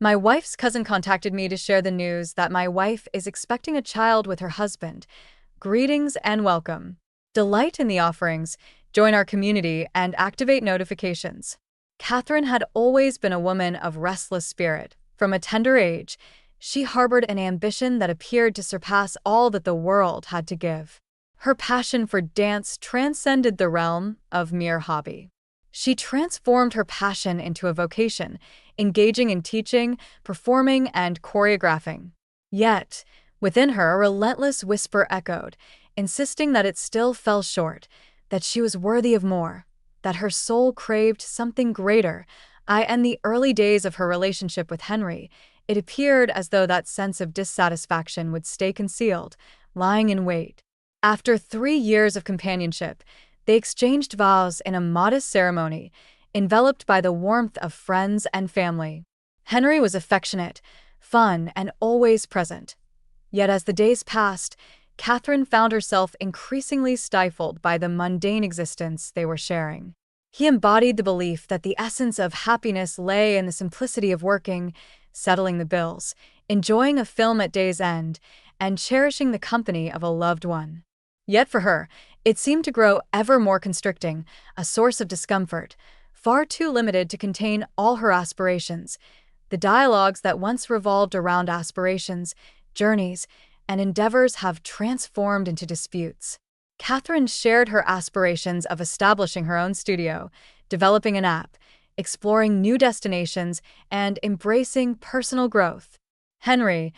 My wife's cousin contacted me to share the news that my wife is expecting a child with her husband. Greetings and welcome. Delight in the offerings, join our community, and activate notifications. Catherine had always been a woman of restless spirit. From a tender age, she harbored an ambition that appeared to surpass all that the world had to give. Her passion for dance transcended the realm of mere hobby. She transformed her passion into a vocation, engaging in teaching, performing, and choreographing. Yet, within her, a relentless whisper echoed, insisting that it still fell short, that she was worthy of more, that her soul craved something greater. In the early days of her relationship with Henry, it appeared as though that sense of dissatisfaction would stay concealed, lying in wait. After 3 years of companionship, they exchanged vows in a modest ceremony, enveloped by the warmth of friends and family. Henry was affectionate, fun, and always present. Yet as the days passed, Catherine found herself increasingly stifled by the mundane existence they were sharing. He embodied the belief that the essence of happiness lay in the simplicity of working, settling the bills, enjoying a film at day's end, and cherishing the company of a loved one. Yet for her, it seemed to grow ever more constricting, a source of discomfort, far too limited to contain all her aspirations. The dialogues that once revolved around aspirations, journeys, and endeavors have transformed into disputes. Catherine shared her aspirations of establishing her own studio, developing an app, exploring new destinations, and embracing personal growth. Henry,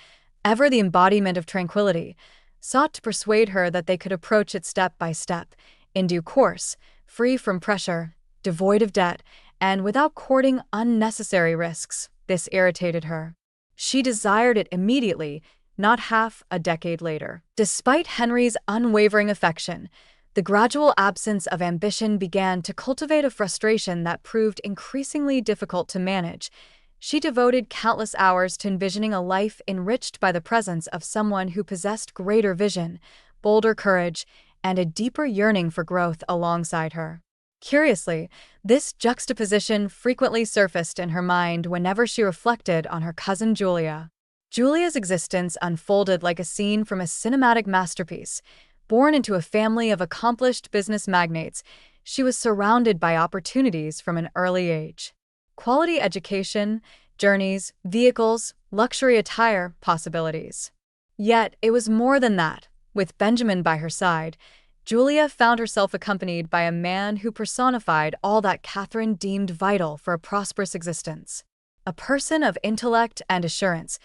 ever the embodiment of tranquility, sought to persuade her that they could approach it step by step, in due course, free from pressure, devoid of debt, and without courting unnecessary risks. This irritated her. She desired it immediately, not half a decade later. Despite Henry's unwavering affection, the gradual absence of ambition began to cultivate a frustration that proved increasingly difficult to manage. She devoted countless hours to envisioning a life enriched by the presence of someone who possessed greater vision, bolder courage, and a deeper yearning for growth alongside her. Curiously, this juxtaposition frequently surfaced in her mind whenever she reflected on her cousin Julia. Julia's existence unfolded like a scene from a cinematic masterpiece. Born into a family of accomplished business magnates, she was surrounded by opportunities from an early age. Quality education, journeys, vehicles, luxury attire, possibilities. Yet, it was more than that. With Benjamin by her side, Julia found herself accompanied by a man who personified all that Catherine deemed vital for a prosperous existence. A person of intellect and assurance,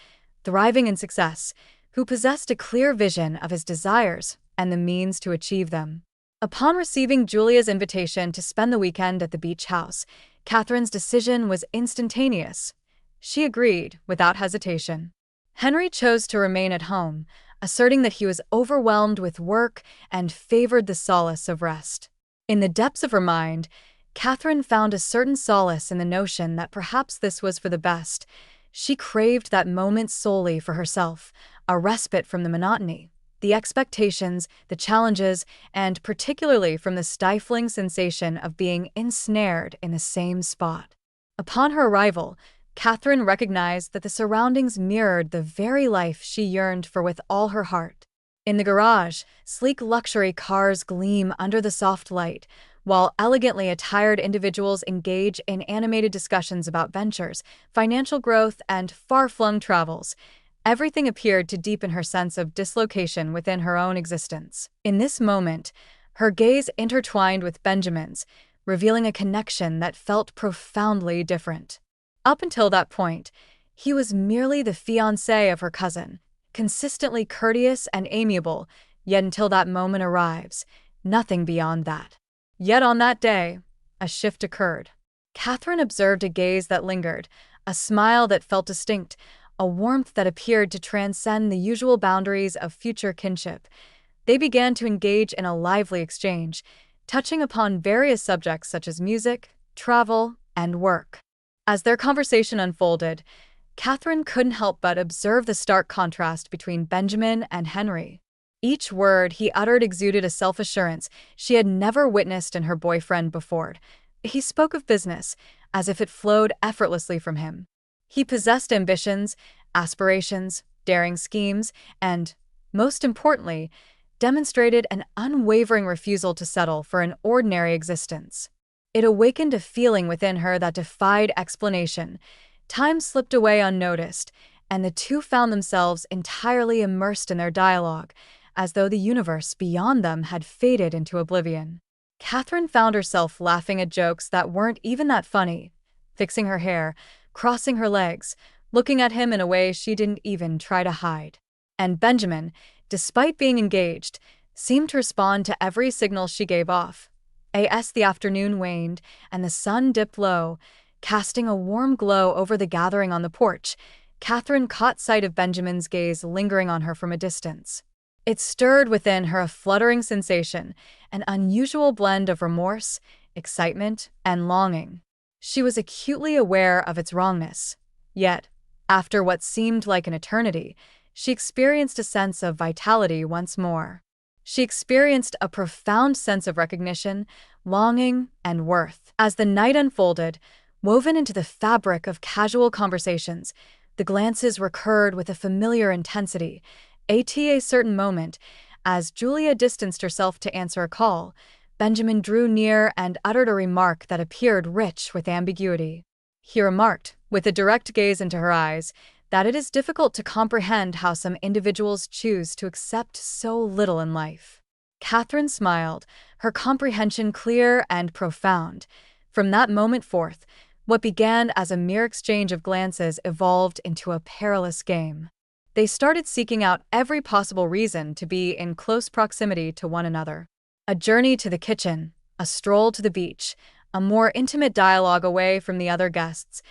thriving in success, who possessed a clear vision of his desires and the means to achieve them. Upon receiving Julia's invitation to spend the weekend at the beach house, Catherine's decision was instantaneous. She agreed without hesitation. Henry chose to remain at home, asserting that he was overwhelmed with work and favored the solace of rest. In the depths of her mind, Catherine found a certain solace in the notion that perhaps this was for the best. She craved that moment solely for herself, a respite from the monotony, the expectations, the challenges, and particularly from the stifling sensation of being ensnared in the same spot. Upon her arrival, Catherine recognized that the surroundings mirrored the very life she yearned for with all her heart. In the garage, sleek luxury cars gleam under the soft light, while elegantly attired individuals engage in animated discussions about ventures, financial growth, and far-flung travels. Everything appeared to deepen her sense of dislocation within her own existence. In this moment, her gaze intertwined with Benjamin's, revealing a connection that felt profoundly different. Up until that point, he was merely the fiancé of her cousin, consistently courteous and amiable, yet until that moment arrives, nothing beyond that. Yet on that day, a shift occurred. Catherine observed a gaze that lingered, a smile that felt distinct, a warmth that appeared to transcend the usual boundaries of future kinship. They began to engage in a lively exchange, touching upon various subjects such as music, travel, and work. As their conversation unfolded, Catherine couldn't help but observe the stark contrast between Benjamin and Henry. Each word he uttered exuded a self-assurance she had never witnessed in her boyfriend before. He spoke of business, as if it flowed effortlessly from him. He possessed ambitions, aspirations, daring schemes, and, most importantly, demonstrated an unwavering refusal to settle for an ordinary existence. It awakened a feeling within her that defied explanation. Time slipped away unnoticed, and the two found themselves entirely immersed in their dialogue, as though the universe beyond them had faded into oblivion. Catherine found herself laughing at jokes that weren't even that funny, fixing her hair, crossing her legs, looking at him in a way she didn't even try to hide. And Benjamin, despite being engaged, seemed to respond to every signal she gave off. As the afternoon waned and the sun dipped low, casting a warm glow over the gathering on the porch, Catherine caught sight of Benjamin's gaze lingering on her from a distance. It stirred within her a fluttering sensation, an unusual blend of remorse, excitement, and longing. She was acutely aware of its wrongness. Yet, after what seemed like an eternity, she experienced a sense of vitality once more. She experienced a profound sense of recognition, longing, and worth. As the night unfolded, woven into the fabric of casual conversations, the glances recurred with a familiar intensity. At a certain moment, as Julia distanced herself to answer a call, Benjamin drew near and uttered a remark that appeared rich with ambiguity. He remarked, with a direct gaze into her eyes, that it is difficult to comprehend how some individuals choose to accept so little in life. Catherine smiled, her comprehension clear and profound. From that moment forth, what began as a mere exchange of glances evolved into a perilous game. They started seeking out every possible reason to be in close proximity to one another. A journey to the kitchen, a stroll to the beach, a more intimate dialogue away from the other guests.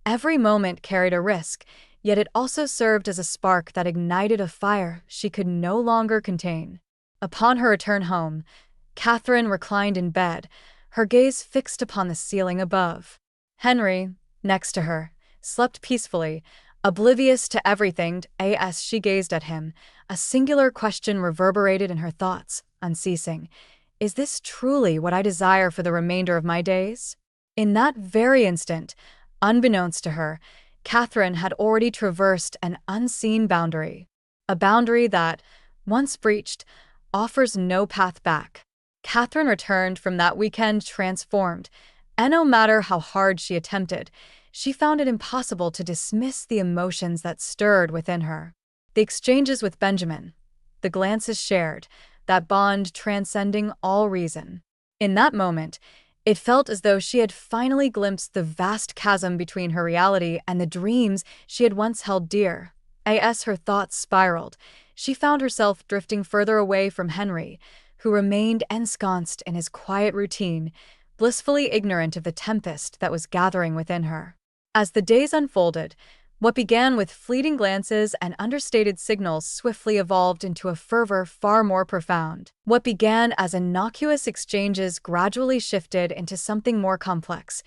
Every moment carried a risk, yet it also served as a spark that ignited a fire she could no longer contain. Upon her return home, Catherine reclined in bed, her gaze fixed upon the ceiling above. Henry, next to her, slept peacefully, oblivious to everything. As she gazed at him, a singular question reverberated in her thoughts, unceasing. Is this truly what I desire for the remainder of my days? In that very instant, unbeknownst to her, Catherine had already traversed an unseen boundary. A boundary that, once breached, offers no path back. Catherine returned from that weekend transformed, and no matter how hard she attempted, she found it impossible to dismiss the emotions that stirred within her. The exchanges with Benjamin, the glances shared, that bond transcending all reason. In that moment, it felt as though she had finally glimpsed the vast chasm between her reality and the dreams she had once held dear. As her thoughts spiraled, she found herself drifting further away from Henry, who remained ensconced in his quiet routine, blissfully ignorant of the tempest that was gathering within her. As the days unfolded, what began with fleeting glances and understated signals swiftly evolved into a fervor far more profound. What began as innocuous exchanges gradually shifted into something more complex.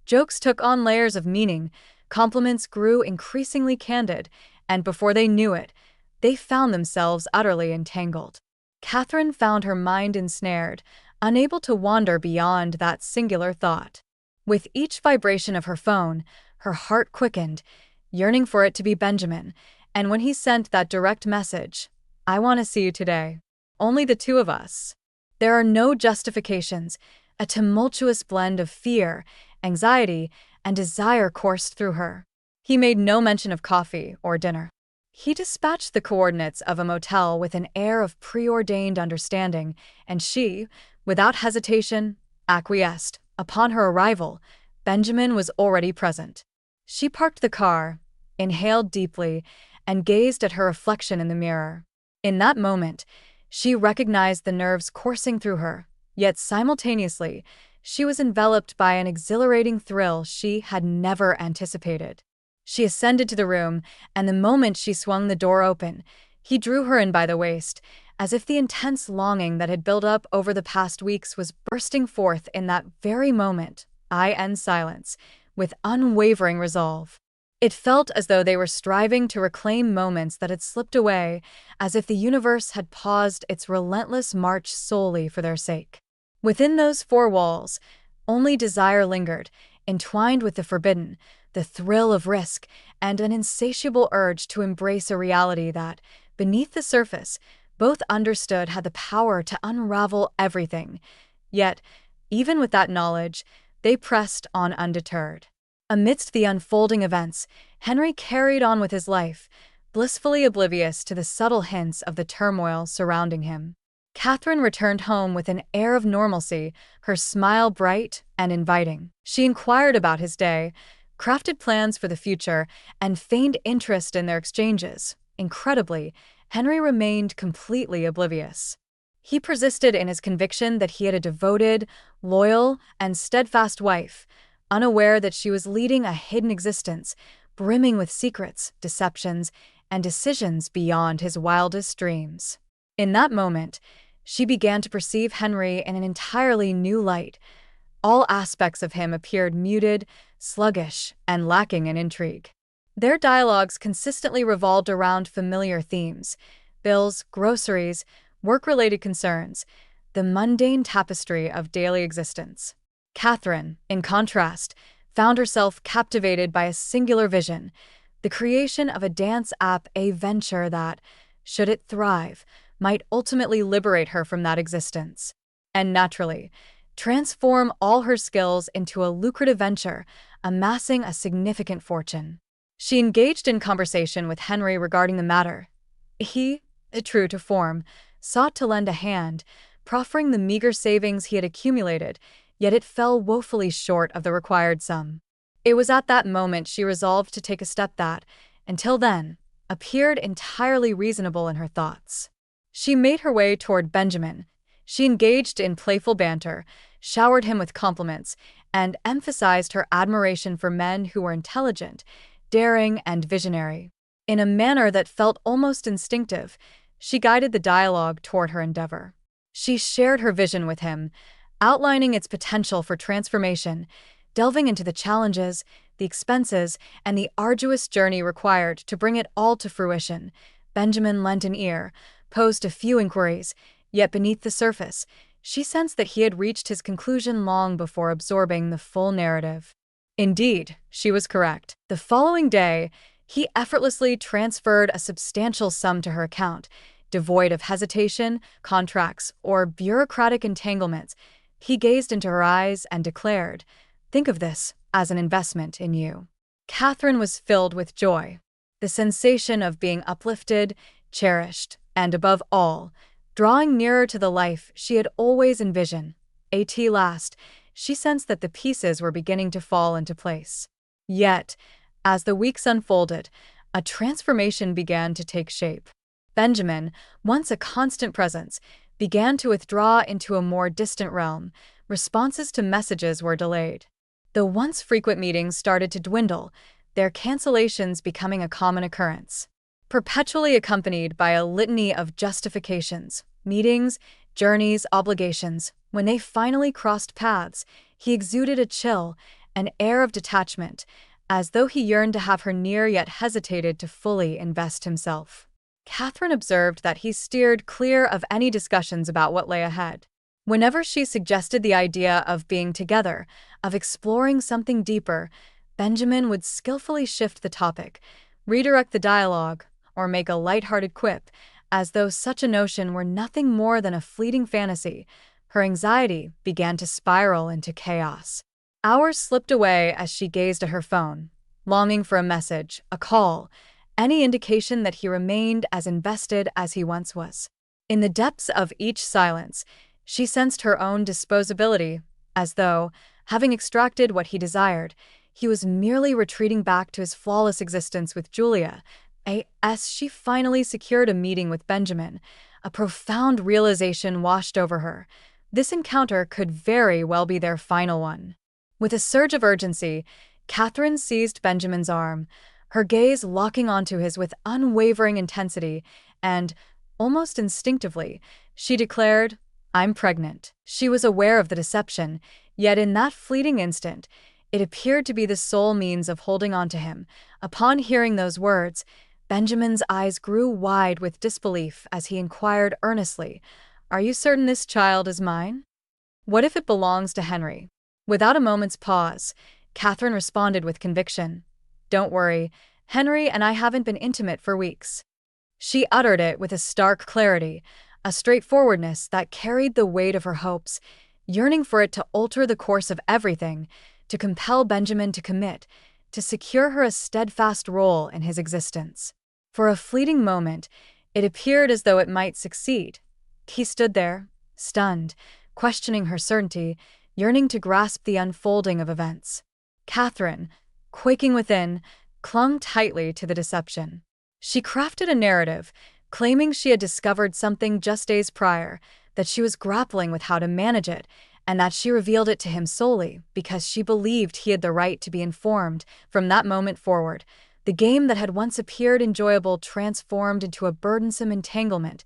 Jokes took on layers of meaning, compliments grew increasingly candid, and before they knew it, they found themselves utterly entangled. Catherine found her mind ensnared, unable to wander beyond that singular thought. With each vibration of her phone, her heart quickened, yearning for it to be Benjamin, and when he sent that direct message, "I want to see you today. Only the two of us." There are no justifications. A tumultuous blend of fear, anxiety, and desire coursed through her. He made no mention of coffee or dinner. He dispatched the coordinates of a motel with an air of preordained understanding, and she, without hesitation, acquiesced. Upon her arrival, Benjamin was already present. She parked the car, inhaled deeply, and gazed at her reflection in the mirror. In that moment, she recognized the nerves coursing through her, yet simultaneously, she was enveloped by an exhilarating thrill she had never anticipated. She ascended to the room, and the moment she swung the door open, he drew her in by the waist, as if the intense longing that had built up over the past weeks was bursting forth in that very moment. In silence, with unwavering resolve. It felt as though they were striving to reclaim moments that had slipped away, as if the universe had paused its relentless march solely for their sake. Within those four walls, only desire lingered, entwined with the forbidden, the thrill of risk, and an insatiable urge to embrace a reality that, beneath the surface, both understood had the power to unravel everything. Yet, even with that knowledge, they pressed on undeterred. Amidst the unfolding events, Henry carried on with his life, blissfully oblivious to the subtle hints of the turmoil surrounding him. Catherine returned home with an air of normalcy, her smile bright and inviting. She inquired about his day, crafted plans for the future, and feigned interest in their exchanges. Incredibly, Henry remained completely oblivious. He persisted in his conviction that he had a devoted, loyal, and steadfast wife, unaware that she was leading a hidden existence, brimming with secrets, deceptions, and decisions beyond his wildest dreams. In that moment, she began to perceive Henry in an entirely new light. All aspects of him appeared muted, sluggish, and lacking in intrigue. Their dialogues consistently revolved around familiar themes: bills, groceries, work-related concerns, the mundane tapestry of daily existence. Catherine, in contrast, found herself captivated by a singular vision: the creation of a dance app, a venture that, should it thrive, might ultimately liberate her from that existence. And naturally, transform all her skills into a lucrative venture, amassing a significant fortune. She engaged in conversation with Henry regarding the matter. He, true to form, sought to lend a hand, proffering the meager savings he had accumulated, yet it fell woefully short of the required sum. It was at that moment she resolved to take a step that, until then, appeared entirely reasonable in her thoughts. She made her way toward Benjamin. She engaged in playful banter, showered him with compliments, and emphasized her admiration for men who were intelligent, daring, and visionary. In a manner that felt almost instinctive, she guided the dialogue toward her endeavor. She shared her vision with him, outlining its potential for transformation, delving into the challenges, the expenses, and the arduous journey required to bring it all to fruition. Benjamin lent an ear, posed a few inquiries, yet beneath the surface, she sensed that he had reached his conclusion long before absorbing the full narrative. Indeed, she was correct. The following day, he effortlessly transferred a substantial sum to her account, devoid of hesitation, contracts, or bureaucratic entanglements. He gazed into her eyes and declared, "Think of this as an investment in you." Catherine was filled with joy. The sensation of being uplifted, cherished, and above all, drawing nearer to the life she had always envisioned. At last, she sensed that the pieces were beginning to fall into place. Yet, as the weeks unfolded, a transformation began to take shape. Benjamin, once a constant presence, began to withdraw into a more distant realm. Responses to messages were delayed. The once frequent meetings started to dwindle, their cancellations becoming a common occurrence. Perpetually accompanied by a litany of justifications, meetings, journeys, obligations, when they finally crossed paths, he exuded a chill, an air of detachment, as though he yearned to have her near yet hesitated to fully invest himself. Catherine observed that he steered clear of any discussions about what lay ahead. Whenever she suggested the idea of being together, of exploring something deeper, Benjamin would skillfully shift the topic, redirect the dialogue, or make a light-hearted quip, as though such a notion were nothing more than a fleeting fantasy. Her anxiety began to spiral into chaos. Hours slipped away as she gazed at her phone, longing for a message, a call, any indication that he remained as invested as he once was. In the depths of each silence, she sensed her own disposability, as though, having extracted what he desired, he was merely retreating back to his flawless existence with Julia. As she finally secured a meeting with Benjamin, a profound realization washed over her. This encounter could very well be their final one. With a surge of urgency, Catherine seized Benjamin's arm, her gaze locking onto his with unwavering intensity, and, almost instinctively, she declared, "I'm pregnant." She was aware of the deception, yet in that fleeting instant, it appeared to be the sole means of holding on to him. Upon hearing those words, Benjamin's eyes grew wide with disbelief as he inquired earnestly, "Are you certain this child is mine? What if it belongs to Henry?" Without a moment's pause, Catherine responded with conviction, "Don't worry, Henry and I haven't been intimate for weeks." She uttered it with a stark clarity, a straightforwardness that carried the weight of her hopes, yearning for it to alter the course of everything, to compel Benjamin to commit, to secure her a steadfast role in his existence. For a fleeting moment, it appeared as though it might succeed. He stood there, stunned, questioning her certainty, yearning to grasp the unfolding of events. Catherine, quaking within, clung tightly to the deception. She crafted a narrative, claiming she had discovered something just days prior, that she was grappling with how to manage it, and that she revealed it to him solely because she believed he had the right to be informed. From that moment forward, the game that had once appeared enjoyable transformed into a burdensome entanglement,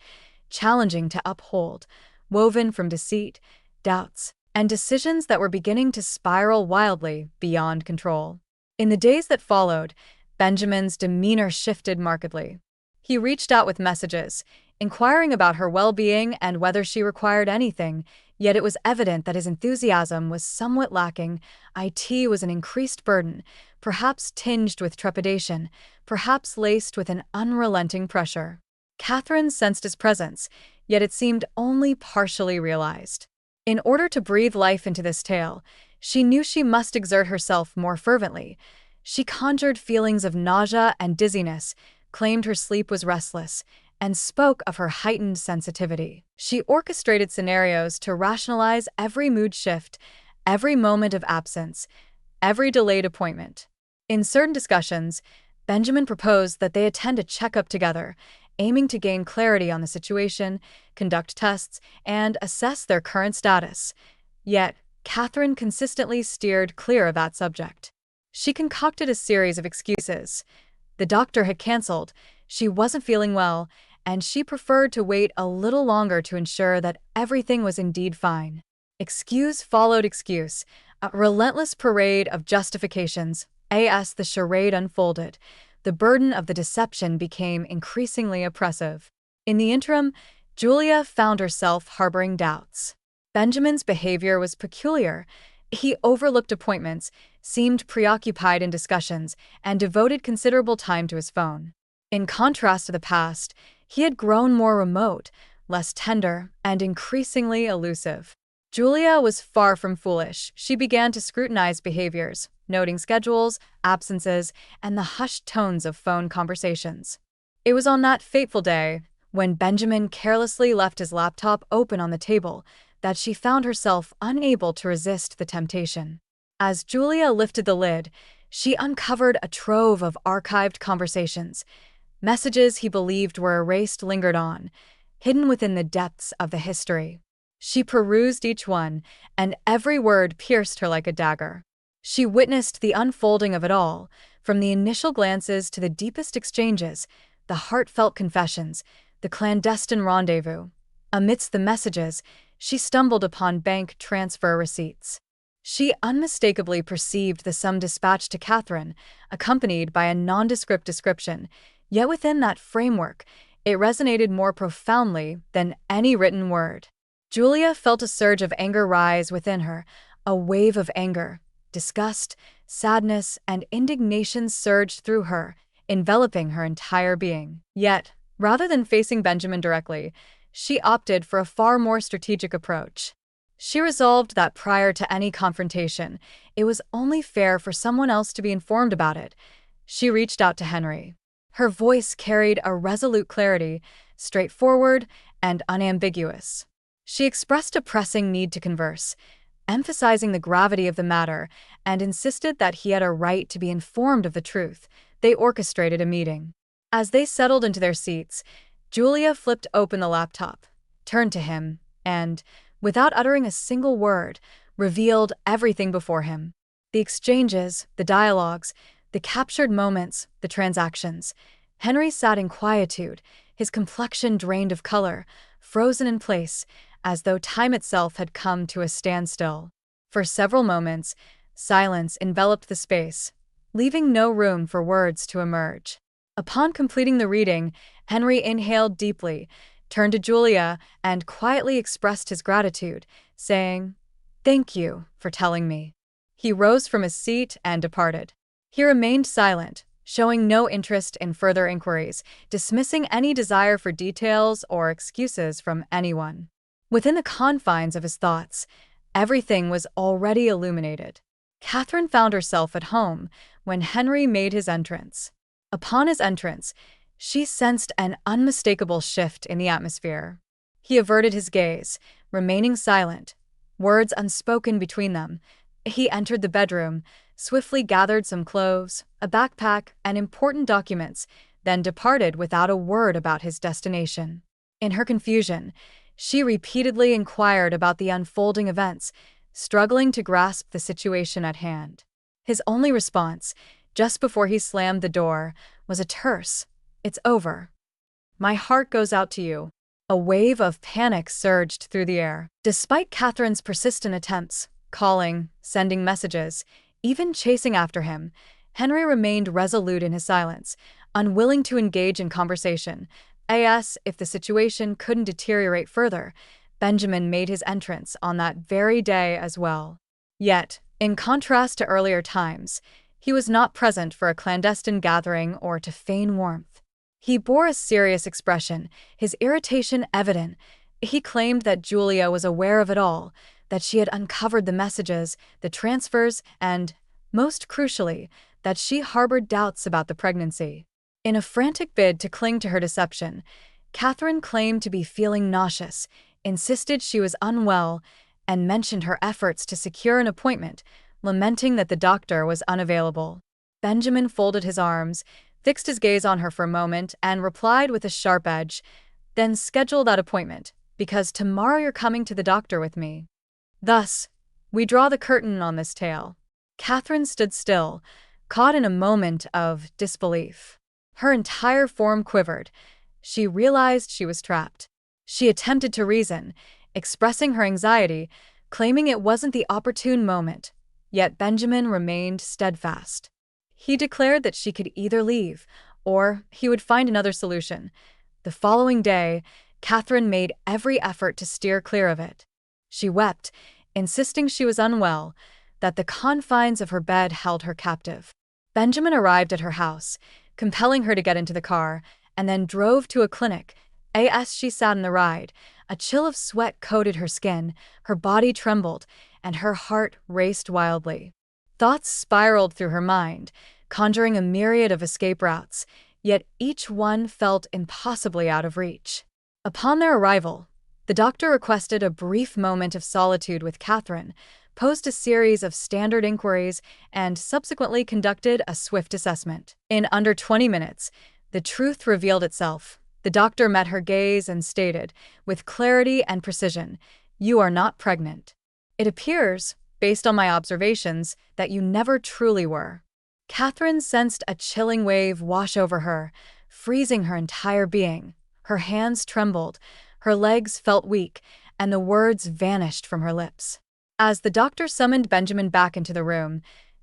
challenging to uphold, woven from deceit, doubts, and decisions that were beginning to spiral wildly beyond control. In the days that followed, Benjamin's demeanor shifted markedly. He reached out with messages, inquiring about her well-being and whether she required anything, yet it was evident that his enthusiasm was somewhat lacking. It was an increased burden, perhaps tinged with trepidation, perhaps laced with an unrelenting pressure. Catherine sensed his presence, yet it seemed only partially realized. In order to breathe life into this tale, she knew she must exert herself more fervently. She conjured feelings of nausea and dizziness, claimed her sleep was restless, and spoke of her heightened sensitivity. She orchestrated scenarios to rationalize every mood shift, every moment of absence, every delayed appointment. In certain discussions, Benjamin proposed that they attend a checkup together, aiming to gain clarity on the situation, conduct tests, and assess their current status. Yet, Catherine consistently steered clear of that subject. She concocted a series of excuses. The doctor had canceled, she wasn't feeling well, and she preferred to wait a little longer to ensure that everything was indeed fine. Excuse followed excuse, a relentless parade of justifications. As the charade unfolded, the burden of the deception became increasingly oppressive. In the interim, Julia found herself harboring doubts. Benjamin's behavior was peculiar. He overlooked appointments, seemed preoccupied in discussions, and devoted considerable time to his phone. In contrast to the past, he had grown more remote, less tender, and increasingly elusive. Julia was far from foolish. She began to scrutinize behaviors, noting schedules, absences, and the hushed tones of phone conversations. It was on that fateful day, when Benjamin carelessly left his laptop open on the table, that she found herself unable to resist the temptation. As Julia lifted the lid, she uncovered a trove of archived conversations. Messages he believed were erased lingered on, hidden within the depths of the history. She perused each one, and every word pierced her like a dagger. She witnessed the unfolding of it all, from the initial glances to the deepest exchanges, the heartfelt confessions, the clandestine rendezvous. Amidst the messages, she stumbled upon bank transfer receipts. She unmistakably perceived the sum dispatched to Catherine, accompanied by a nondescript description, yet within that framework, it resonated more profoundly than any written word. Julia felt a surge of anger rise within her, a wave of anger, disgust, sadness, and indignation surged through her, enveloping her entire being. Yet, rather than facing Benjamin directly, she opted for a far more strategic approach. She resolved that prior to any confrontation, it was only fair for someone else to be informed about it. She reached out to Henry. Her voice carried a resolute clarity, straightforward and unambiguous. She expressed a pressing need to converse, emphasizing the gravity of the matter, and insisted that he had a right to be informed of the truth. They orchestrated a meeting. As they settled into their seats, Julia flipped open the laptop, turned to him, and, without uttering a single word, revealed everything before him. The exchanges, the dialogues, the captured moments, the transactions. Henry sat in quietude, his complexion drained of color, frozen in place, as though time itself had come to a standstill. For several moments, silence enveloped the space, leaving no room for words to emerge. Upon completing the reading, Henry inhaled deeply, turned to Julia, and quietly expressed his gratitude, saying, "Thank you for telling me." He rose from his seat and departed. He remained silent, showing no interest in further inquiries, dismissing any desire for details or excuses from anyone. Within the confines of his thoughts, everything was already illuminated. Catherine found herself at home when Henry made his entrance. Upon his entrance, she sensed an unmistakable shift in the atmosphere. He averted his gaze, remaining silent, words unspoken between them. He entered the bedroom, swiftly gathered some clothes, a backpack, and important documents, then departed without a word about his destination. In her confusion, she repeatedly inquired about the unfolding events, struggling to grasp the situation at hand. His only response, just before he slammed the door, was a terse, "It's over. My heart goes out to you." A wave of panic surged through the air. Despite Catherine's persistent attempts, calling, sending messages, even chasing after him, Henry remained resolute in his silence, unwilling to engage in conversation. If the situation couldn't deteriorate further, Benjamin made his entrance on that very day as well. Yet, in contrast to earlier times, he was not present for a clandestine gathering or to feign warmth. He bore a serious expression, his irritation evident. He claimed that Julia was aware of it all, that she had uncovered the messages, the transfers, and, most crucially, that she harbored doubts about the pregnancy. In a frantic bid to cling to her deception, Catherine claimed to be feeling nauseous, insisted she was unwell, and mentioned her efforts to secure an appointment, lamenting that the doctor was unavailable. Benjamin folded his arms, fixed his gaze on her for a moment, and replied with a sharp edge, "Then schedule that appointment, because tomorrow you're coming to the doctor with me." Thus, we draw the curtain on this tale. Catherine stood still, caught in a moment of disbelief. Her entire form quivered. She realized she was trapped. She attempted to reason, expressing her anxiety, claiming it wasn't the opportune moment. Yet Benjamin remained steadfast. He declared that she could either leave, or he would find another solution. The following day, Catherine made every effort to steer clear of it. She wept, insisting she was unwell, that the confines of her bed held her captive. Benjamin arrived at her house, compelling her to get into the car, and then drove to a clinic. As she sat in the ride, a chill of sweat coated her skin, her body trembled, and her heart raced wildly. Thoughts spiraled through her mind, conjuring a myriad of escape routes, yet each one felt impossibly out of reach. Upon their arrival, the doctor requested a brief moment of solitude with Catherine, posed a series of standard inquiries, and subsequently conducted a swift assessment. In under 20 minutes, the truth revealed itself. The doctor met her gaze and stated, with clarity and precision, "You are not pregnant. It appears, based on my observations, that you never truly were." Catherine sensed a chilling wave wash over her, freezing her entire being. Her hands trembled, her legs felt weak, and the words vanished from her lips. As the doctor summoned Benjamin back into the room,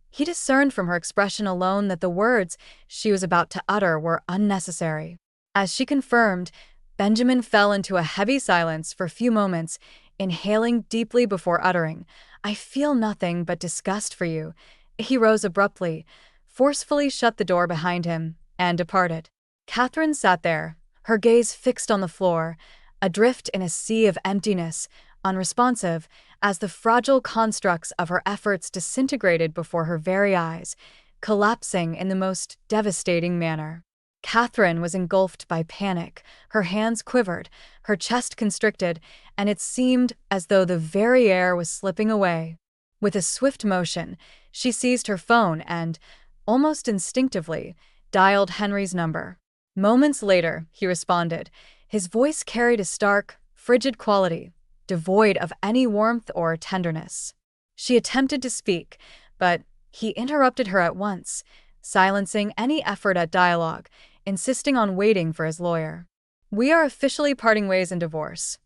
he discerned from her expression alone that the words she was about to utter were unnecessary. As she confirmed, Benjamin fell into a heavy silence for a few moments, inhaling deeply before uttering, "I feel nothing but disgust for you." He rose abruptly, forcefully shut the door behind him, and departed. Catherine sat there, her gaze fixed on the floor, adrift in a sea of emptiness, unresponsive, as the fragile constructs of her efforts disintegrated before her very eyes, collapsing in the most devastating manner. Catherine was engulfed by panic, her hands quivered, her chest constricted, and it seemed as though the very air was slipping away. With a swift motion, she seized her phone and, almost instinctively, dialed Henry's number. Moments later, he responded. His voice carried a stark, frigid quality, devoid of any warmth or tenderness. She attempted to speak, but he interrupted her at once, silencing any effort at dialogue, insisting on waiting for his lawyer. "We are officially parting ways in divorce.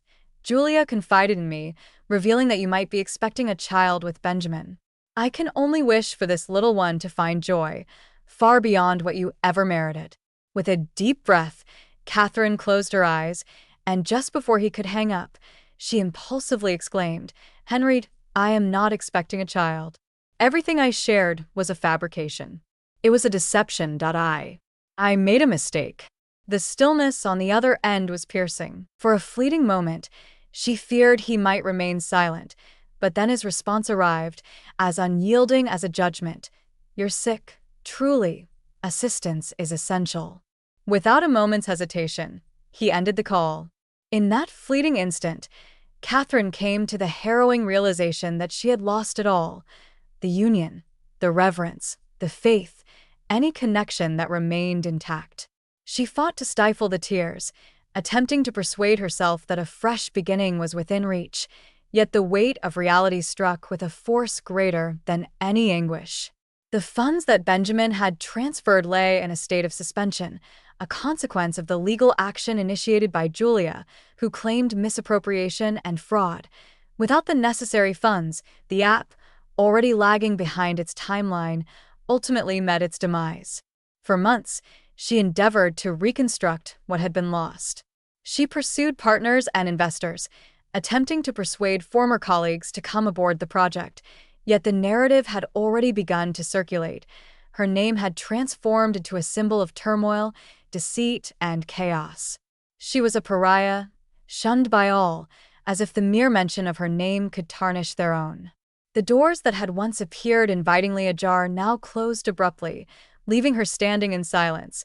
Julia confided in me, revealing that you might be expecting a child with Benjamin. I can only wish for this little one to find joy, far beyond what you ever merited." With a deep breath, Catherine closed her eyes, and just before he could hang up, she impulsively exclaimed, "Henry, I am not expecting a child. Everything I shared was a fabrication." It was a deception. I made a mistake. The stillness on the other end was piercing. For a fleeting moment, she feared he might remain silent, but then his response arrived, as unyielding as a judgment. You're sick. Truly. Assistance is essential. Without a moment's hesitation, he ended the call. In that fleeting instant, Catherine came to the harrowing realization that she had lost it all: the union, the reverence, the faith, any connection that remained intact. She fought to stifle the tears, attempting to persuade herself that a fresh beginning was within reach, yet the weight of reality struck with a force greater than any anguish. The funds that Benjamin had transferred lay in a state of suspension, a consequence of the legal action initiated by Julia, who claimed misappropriation and fraud. Without the necessary funds, the app, already lagging behind its timeline, ultimately met its demise. For months, she endeavored to reconstruct what had been lost. She pursued partners and investors, attempting to persuade former colleagues to come aboard the project. Yet the narrative had already begun to circulate. Her name had transformed into a symbol of turmoil, deceit, and chaos. She was a pariah, shunned by all, as if the mere mention of her name could tarnish their own. The doors that had once appeared invitingly ajar now closed abruptly, leaving her standing in silence.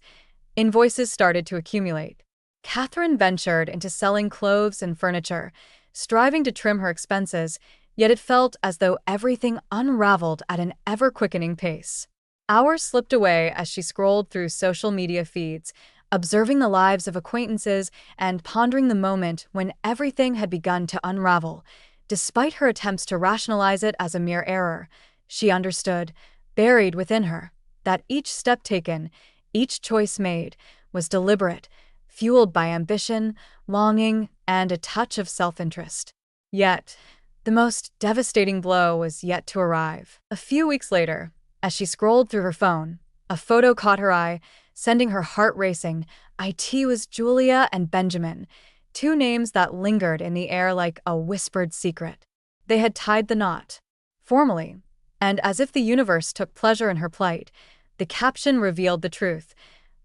Invoices started to accumulate. Catherine ventured into selling clothes and furniture, striving to trim her expenses, yet it felt as though everything unraveled at an ever-quickening pace. Hours slipped away as she scrolled through social media feeds, observing the lives of acquaintances and pondering the moment when everything had begun to unravel. Despite her attempts to rationalize it as a mere error, she understood, buried within her, that each step taken, each choice made, was deliberate, fueled by ambition, longing, and a touch of self-interest. Yet, the most devastating blow was yet to arrive. A few weeks later, as she scrolled through her phone, a photo caught her eye, sending her heart racing. It was Julia and Benjamin, two names that lingered in the air like a whispered secret. They had tied the knot. Formally, and as if the universe took pleasure in her plight, the caption revealed the truth: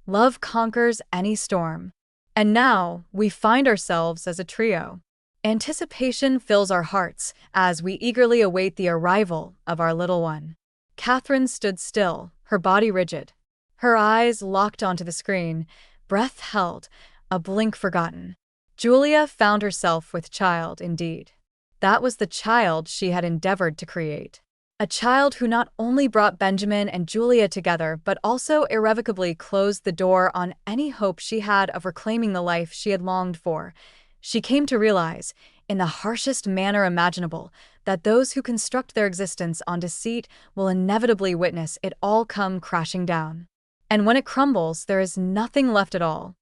love conquers any storm. And now, we find ourselves as a trio. Anticipation fills our hearts as we eagerly await the arrival of our little one. Catherine stood still, her body rigid. Her eyes locked onto the screen, breath held, a blink forgotten. Julia found herself with child indeed. That was the child she had endeavored to create. A child who not only brought Benjamin and Julia together, but also irrevocably closed the door on any hope she had of reclaiming the life she had longed for. She came to realize, in the harshest manner imaginable, that those who construct their existence on deceit will inevitably witness it all come crashing down. And when it crumbles, there is nothing left at all.